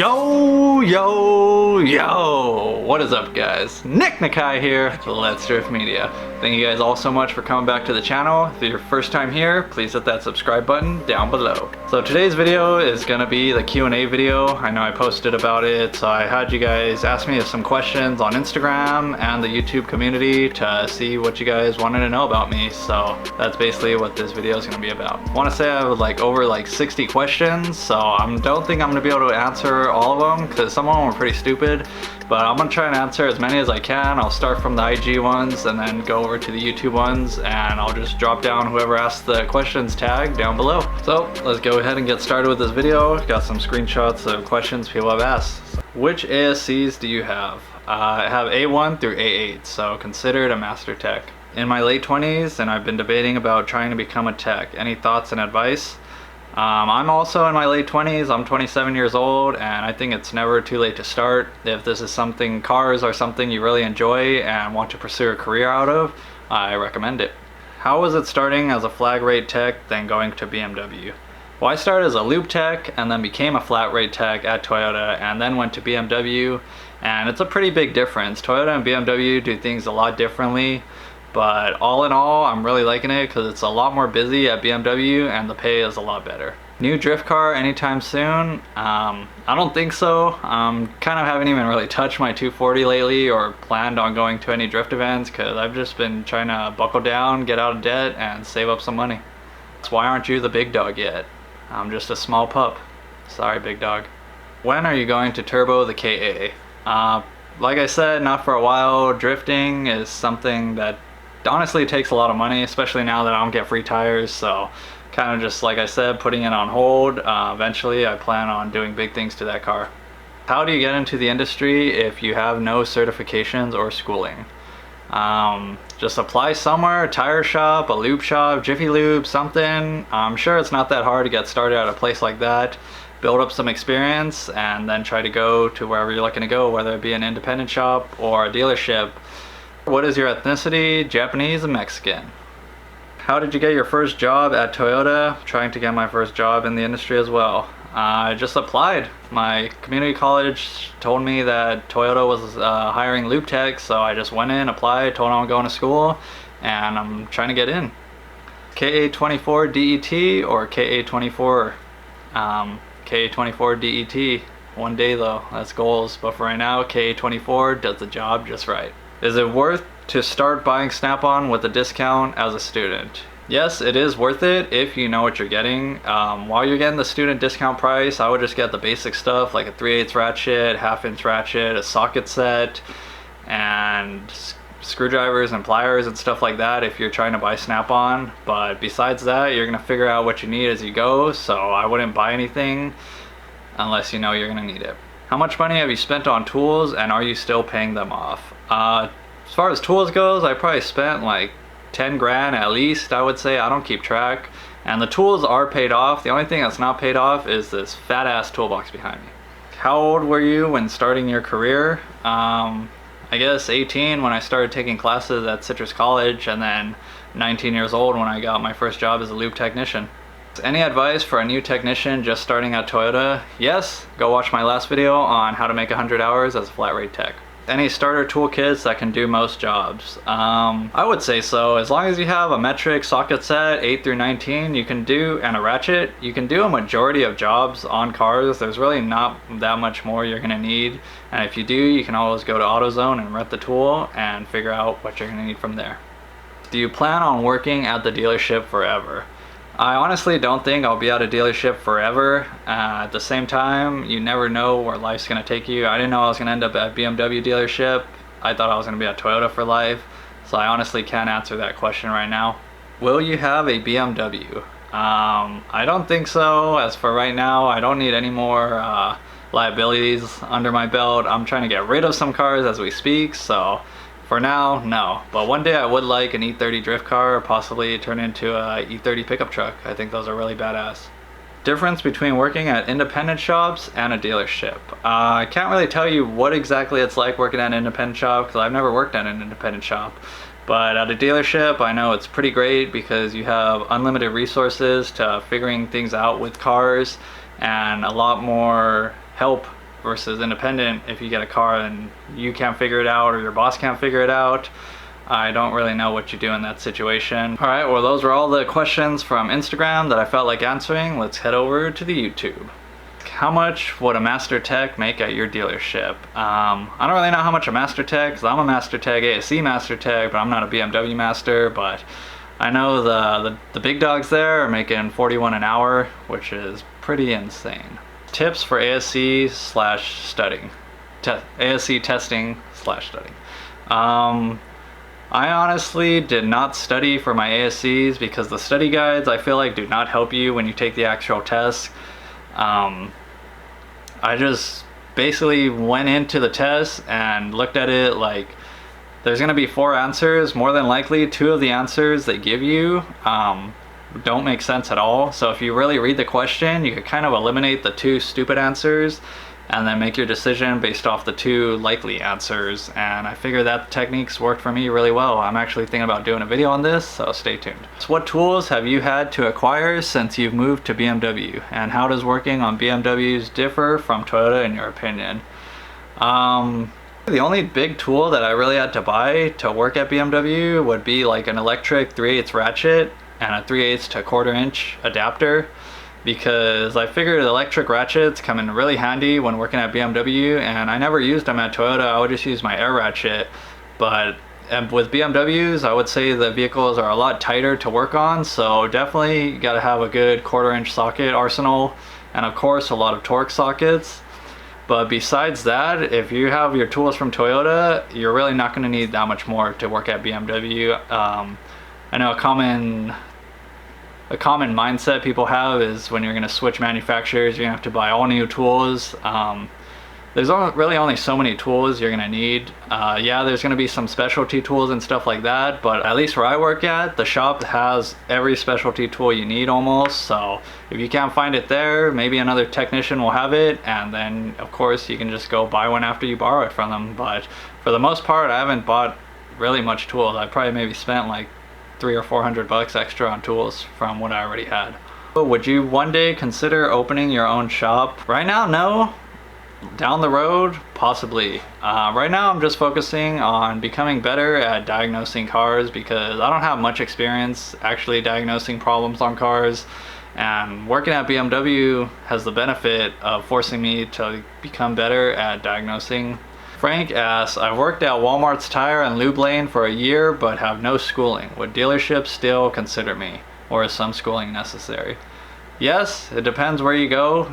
Yo, what is up guys? Nick Nakai here, Let's Drift Media. Thank you guys all so much for coming back to the channel. If you're your first time here, please hit that subscribe button down below. So today's video is gonna be the Q&A video. I know I posted about it, so I had you guys ask me some questions on Instagram and the YouTube community to see what you guys wanted to know about me. So that's basically what this video is gonna be about. I wanna say I have over 60 questions, so I don't think I'm gonna be able to answer all of them because some of them are pretty stupid, but I'm gonna try and answer as many as I can. I'll start from the IG ones and then go over to the YouTube ones, and I'll just drop down whoever asked the questions tag down below. So let's go ahead and get started with this video. Got some screenshots of questions people have asked. Which ASCs do you have? I have A1 through A8, so considered a master tech. In my late 20s, and I've been debating about trying to become a tech. Any thoughts and advice? I'm also in my late 20s. I'm 27 years old, and I think it's never too late to start. If this is something, cars are something you really enjoy and want to pursue a career out of, I recommend it. How was it starting as a flag rate tech, then going to BMW? Well, I started as a loop tech and then became a flat rate tech at Toyota and then went to BMW, and it's a pretty big difference. Toyota and BMW do things a lot differently. But all in all, I'm really liking it because it's a lot more busy at BMW and the pay is a lot better. New drift car anytime soon? I don't think so. Kind of haven't even really touched my 240 lately or planned on going to any drift events because I've just been trying to buckle down, get out of debt, and save up some money. So why aren't you the big dog yet? I'm just a small pup. Sorry, big dog. When are you going to turbo the KA? Like I said, not for a while. Drifting is something that honestly takes a lot of money, especially now that I don't get free tires, so kind of just like I said, putting it on hold. Eventually I plan on doing big things to that car. How do you get into the industry if you have no certifications or schooling? Just apply somewhere, a tire shop, a lube shop, Jiffy Lube, something. I'm sure it's not that hard to get started at a place like that. Build up some experience and then try to go to wherever you're looking to go, whether it be an independent shop or a dealership. What is your ethnicity? Japanese and Mexican. How did you get your first job at Toyota? Trying to get my first job in the industry as well. I just applied. My community college told me that Toyota was hiring loop techs, so I just went in, applied, told them I'm going to school, and I'm trying to get in. KA24 DET or KA24? KA24 DET. One day though, that's goals, but for right now, KA24 does the job just right. Is it worth to start buying Snap-on with a discount as a student? Yes, it is worth it if you know what you're getting. While you're getting the student discount price, I would just get the basic stuff like a 3/8 ratchet, 1/2-inch ratchet, a socket set, and screwdrivers and pliers and stuff like that if you're trying to buy Snap-on. But besides that, you're gonna figure out what you need as you go, so I wouldn't buy anything unless you know you're gonna need it. How much money have you spent on tools and are you still paying them off? As far as tools goes, I probably spent like 10 grand at least, I would say. I don't keep track. And the tools are paid off. The only thing that's not paid off is this fat ass toolbox behind me. How old were you when starting your career? I guess 18 when I started taking classes at Citrus College, and then 19 years old when I got my first job as a lube technician. Any advice for a new technician just starting at Toyota? Yes, go watch my last video on how to make 100 hours as a flat rate tech. Any starter toolkits that can do most jobs? I would say so. As long as you have a metric socket set 8 through 19, you can do, and a ratchet, you can do a majority of jobs on cars. There's really not that much more you're gonna need, and if you do, you can always go to AutoZone and rent the tool and figure out what you're gonna need from there. Do you plan on working at the dealership forever? I honestly don't think I'll be at a dealership forever. At the same time, you never know where life's gonna take you. I didn't know I was gonna end up at BMW dealership. I thought I was gonna be at Toyota for life. So I honestly can't answer that question right now. Will you have a BMW? I don't think so. As for right now, I don't need any more liabilities under my belt. I'm trying to get rid of some cars as we speak, so for now, no. But one day I would like an E30 drift car, or possibly turn into a E30 pickup truck. I think those are really badass. Difference between working at independent shops and a dealership. I can't really tell you what exactly it's like working at an independent shop because I've never worked at an independent shop. But at a dealership, I know it's pretty great because you have unlimited resources to figuring things out with cars and a lot more help versus independent. If you get a car and you can't figure it out or your boss can't figure it out, I don't really know what you do in that situation. All right, well, those were all the questions from Instagram that I felt like answering. Let's head over to the YouTube. How much would a Master Tech make at your dealership? I don't really know how much a Master Tech, because I'm a Master Tech, ASE Master Tech, but I'm not a BMW Master. But I know the big dogs there are making 41 an hour, which is pretty insane. Tips for ASE slash studying. ASE testing slash studying. I honestly did not study for my ASCs because the study guides, I feel like, do not help you when you take the actual test. I just basically went into the test and looked at it like there's going to be 4 answers. More than likely 2 of the answers they give you don't make sense at all. So if you really read the question, you could kind of eliminate the 2 stupid answers and then make your decision based off the 2 likely answers. And I figured that techniques worked for me really well. I'm actually thinking about doing a video on this, so stay tuned. So what tools have you had to acquire since you've moved to BMW? And how does working on BMWs differ from Toyota in your opinion? The only big tool that I really had to buy to work at BMW would be like an electric 3/8 ratchet and a 3/8 to 1/4 inch adapter, because I figured electric ratchets come in really handy when working at BMW, and I never used them at Toyota. I would just use my air ratchet. But with BMWs, I would say the vehicles are a lot tighter to work on, so definitely you gotta have a good 1/4 inch socket arsenal, and of course a lot of torque sockets. But besides that, if you have your tools from Toyota, you're really not gonna need that much more to work at BMW. I know a common mindset people have is when you're going to switch manufacturers, you're going to have to buy all new tools. There's really only so many tools you're going to need. Yeah, there's going to be some specialty tools and stuff like that, but at least where I work at, the shop has every specialty tool you need almost. So if you can't find it there, maybe another technician will have it, and then of course you can just go buy one after you borrow it from them. But for the most part, I haven't bought really much tools. I probably maybe spent like $300 or $400 extra on tools from what I already had. Would you one day consider opening your own shop? Right now, no. Down the road, possibly. Right now I'm just focusing on becoming better at diagnosing cars, because I don't have much experience actually diagnosing problems on cars, and working at BMW has the benefit of forcing me to become better at diagnosing. Frank asks, I've worked at Walmart's tire and lube lane for a year but have no schooling. Would dealerships still consider me, or is some schooling necessary? Yes, it depends where you go.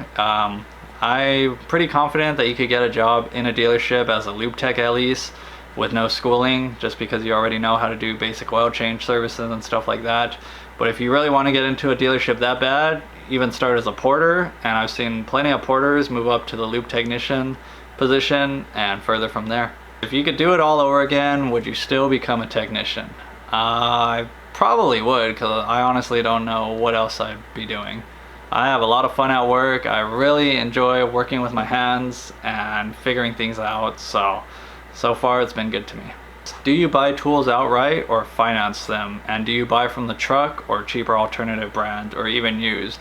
I'm pretty confident that you could get a job in a dealership as a lube tech at least with no schooling, just because you already know how to do basic oil change services and stuff like that. But if you really want to get into a dealership that bad, even start as a porter, and I've seen plenty of porters move up to the lube technician position and further from there. If you could do it all over again, would you still become a technician? I probably would, because I honestly don't know what else I'd be doing. I have a lot of fun at work. I really enjoy working with my hands and figuring things out, so far it's been good to me. Do you buy tools outright or finance them? And do you buy from the truck or cheaper alternative brand, or even used?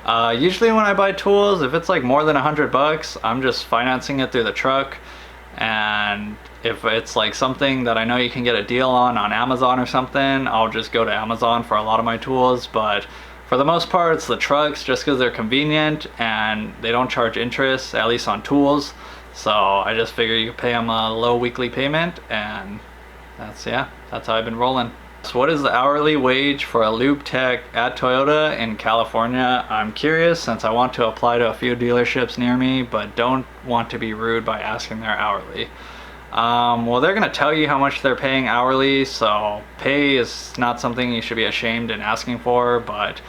Usually when I buy tools, if it's like more than $100, I'm just financing it through the truck. And if it's like something that I know you can get a deal on Amazon or something, I'll just go to Amazon for a lot of my tools. But for the most part, it's the trucks, just because they're convenient and they don't charge interest, at least on tools. So I just figure you pay them a low weekly payment, and that's how I've been rolling. So what is the hourly wage for a lube tech at Toyota in California? I'm curious, since I want to apply to a few dealerships near me, but don't want to be rude by asking their hourly. Well, they're gonna tell you how much they're paying hourly, so pay is not something you should be ashamed in asking for. But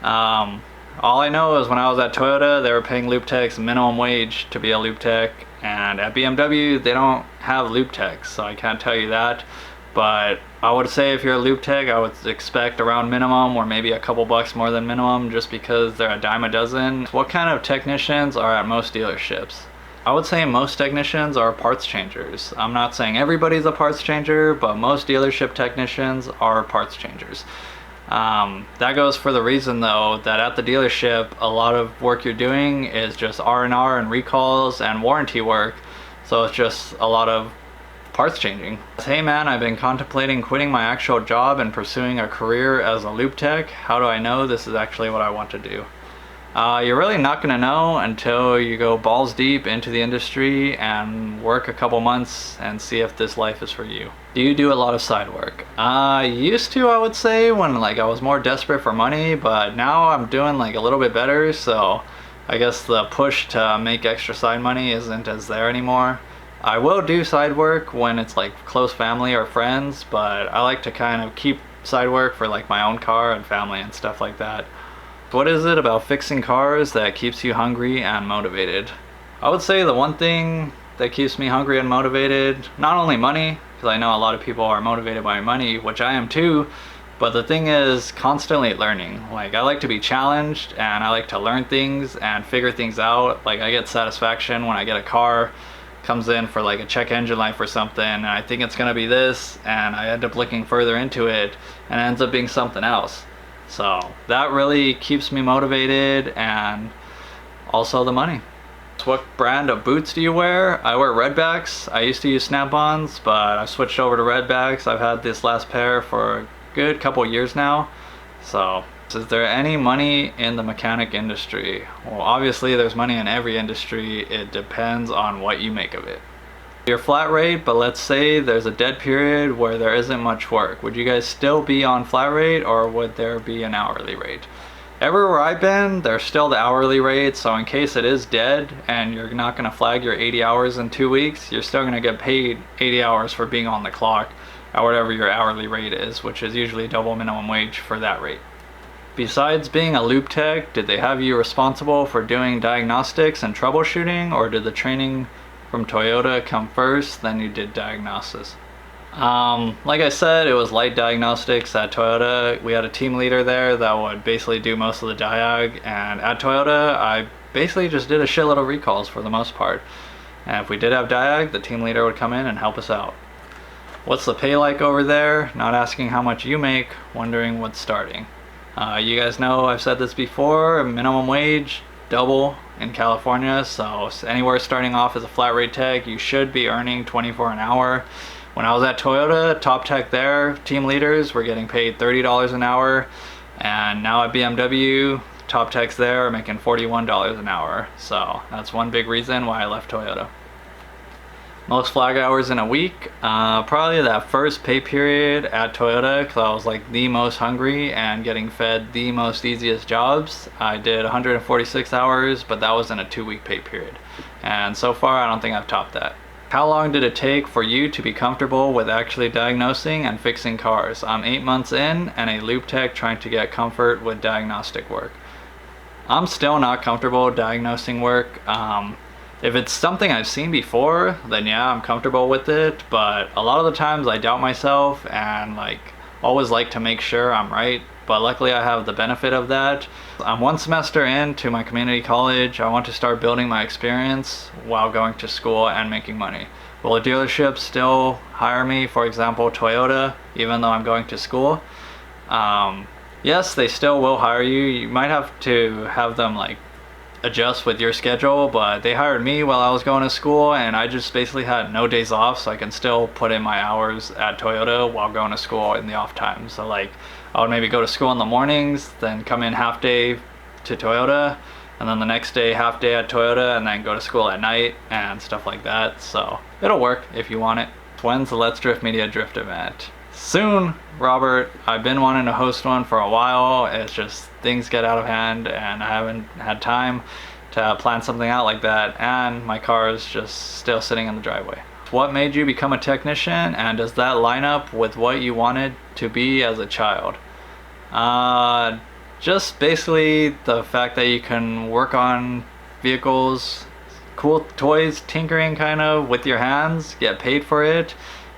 all I know is when I was at Toyota, they were paying lube techs minimum wage to be a lube tech, and at BMW they don't have lube techs, so I can't tell you that. But I would say if you're a lube tech, I would expect around minimum, or maybe a couple bucks more than minimum, just because they're a dime a dozen. What kind of technicians are at most dealerships? I would say most technicians are parts changers. I'm not saying everybody's a parts changer, but most dealership technicians are parts changers. That goes for the reason though that at the dealership a lot of work you're doing is just R&R and recalls and warranty work, so it's just a lot of parts changing. Hey man, I've been contemplating quitting my actual job and pursuing a career as a loop tech. How do I know this is actually what I want to do? You're really not going to know until you go balls deep into the industry and work a couple months and see if this life is for you. Do you do a lot of side work? Used to, I would say, when like I was more desperate for money, but now I'm doing like a little bit better, so I guess the push to make extra side money isn't as there anymore. I will do side work when it's like close family or friends, but I like to kind of keep side work for like my own car and family and stuff like that. What is it about fixing cars that keeps you hungry and motivated? I would say the one thing that keeps me hungry and motivated, not only money, because I know a lot of people are motivated by money, which I am too, but the thing is constantly learning. Like I like to be challenged and I like to learn things and figure things out. Like I get satisfaction when I get a car, comes in for like a check engine light or something, and I think it's gonna be this, and I end up looking further into it and it ends up being something else. So that really keeps me motivated, and also the money. What brand of boots do you wear? I wear Redbacks. I used to use Snap-ons, but I switched over to Redbacks. I've had this last pair for a good couple years now. So, is there any money in the mechanic industry? Well, obviously there's money in every industry. It depends on what you make of it. Your flat rate, but let's say there's a dead period where there isn't much work. Would you guys still be on flat rate, or would there be an hourly rate? Everywhere I've been, there's still the hourly rate, so in case it is dead and you're not going to flag your 80 hours in 2 weeks, you're still going to get paid 80 hours for being on the clock at whatever your hourly rate is, which is usually double minimum wage for that rate. Besides being a loop tech, did they have you responsible for doing diagnostics and troubleshooting, or did the training from Toyota come first, then you did diagnostics? Like I said, it was light diagnostics at Toyota. We had a team leader there that would basically do most of the diag, and at Toyota I basically just did a shitload of recalls for the most part. And if we did have diag, the team leader would come in and help us out. What's the pay like over there? Not asking how much you make, wondering what's starting. You guys know I've said this before, minimum wage, double in California, so anywhere starting off as a flat rate tech, you should be earning 24 an hour. When I was at Toyota, top tech there, team leaders were getting paid $30 an hour, and now at BMW, top techs there are making $41 an hour. So that's one big reason why I left Toyota. Most flag hours in a week, probably that first pay period at Toyota, because I was like the most hungry and getting fed the most easiest jobs. I did 146 hours, but that was in a 2-week pay period. And so far, I don't think I've topped that. How long did it take for you to be comfortable with actually diagnosing and fixing cars? I'm 8 months in and a loop tech trying to get comfort with diagnostic work. I'm still not comfortable diagnosing work. If it's something I've seen before, then yeah, I'm comfortable with it, but a lot of the times I doubt myself and like always like to make sure I'm right, but luckily I have the benefit of that. I'm 1 semester into my community college. I want to start building my experience while going to school and making money. Will a dealership still hire me, for example Toyota, even though I'm going to school? Yes, they still will hire you. You might have to have them like adjust with your schedule, but they hired me while I was going to school, and I just basically had no days off, so I can still put in my hours at Toyota while going to school in the off time. So like I would maybe go to school in the mornings, then come in half day to Toyota, and then the next day half day at Toyota, and then go to school at night and stuff like that. So it'll work if you want it. When's the Let's Drift Media Drift event? Soon, Robert. I've been wanting to host one for a while. It's just things get out of hand and I haven't had time to plan something out like that, and my car is just still sitting in the driveway. What made you become a technician, and does that line up with what you wanted to be as a child? Just basically the fact that you can work on vehicles, cool toys, tinkering kind of with your hands, get paid for it,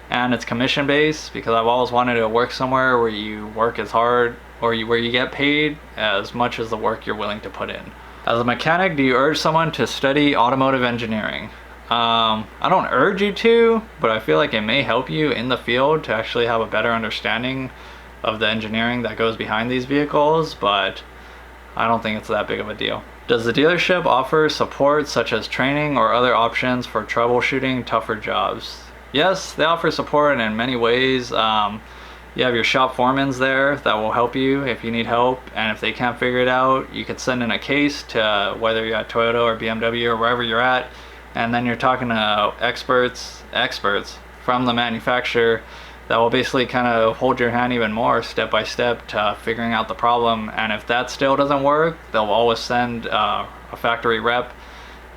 and it's commission based, because I've always wanted to work somewhere where you work as hard or where you get paid as much as the work you're willing to put in. As a mechanic, do you urge someone to study automotive engineering? I don't urge you to, but I feel like it may help you in the field to actually have a better understanding of the engineering that goes behind these vehicles, but I don't think it's that big of a deal. Does the dealership offer support such as training or other options for troubleshooting tougher jobs? Yes, they offer support in many ways. You have your shop foremans there that will help you if you need help, and if they can't figure it out, you could send in a case to whether you're at Toyota or BMW or wherever you're at, and then you're talking to experts from the manufacturer that will basically kind of hold your hand even more step by step to figuring out the problem. And if that still doesn't work, they'll always send a factory rep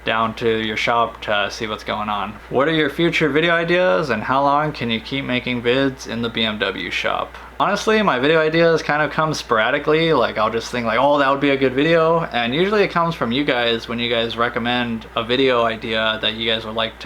down to your shop to see what's going on. What are your future video ideas, and how long can you keep making vids in the BMW shop? Honestly, my video ideas kind of come sporadically. Like, I'll just think like, oh, that would be a good video, and usually it comes from you guys when you guys recommend a video idea that you guys would like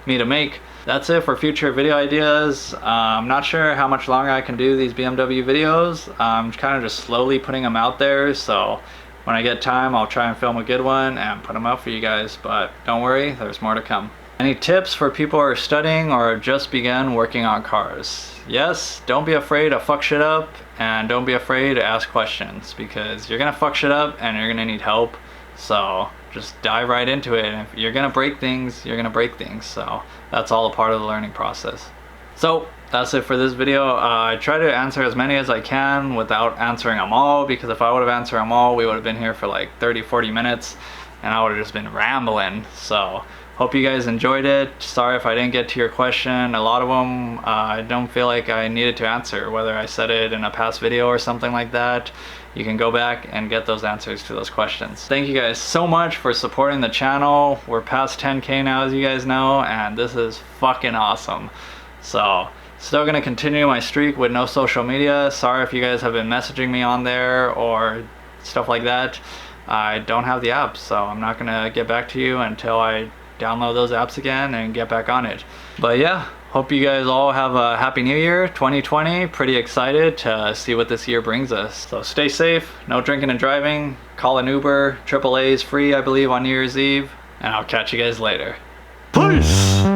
me to make. That's it for future video ideas. I'm not sure how much longer I can do these BMW videos. I'm kind of just slowly putting them out there, so when I get time, I'll try and film a good one and put them out for you guys, but don't worry, there's more to come. Any tips for people who are studying or just began working on cars? Yes, don't be afraid to fuck shit up, and don't be afraid to ask questions, because you're gonna fuck shit up and you're gonna need help. So just dive right into it. And if you're gonna break things, you're gonna break things. So that's all a part of the learning process. So that's it for this video. I try to answer as many as I can without answering them all, because if I would have answered them all, we would have been here for like 30-40 minutes and I would have just been rambling. So hope you guys enjoyed it. Sorry if I didn't get to your question. A lot of them I don't feel like I needed to answer, whether I said it in a past video or something like that. You can go back and get those answers to those questions. Thank you guys so much for supporting the channel. We're past 10K now, as you guys know, and this is fucking awesome. So still gonna continue my streak with no social media. Sorry if you guys have been messaging me on there or stuff like that. I don't have the app, so I'm not gonna get back to you until I download those apps again and get back on it. But yeah, hope you guys all have a happy new year 2020. Pretty excited to see what this year brings us. So stay safe, no drinking and driving, call an Uber, AAA is free I believe on New Year's Eve, and I'll catch you guys later. Peace!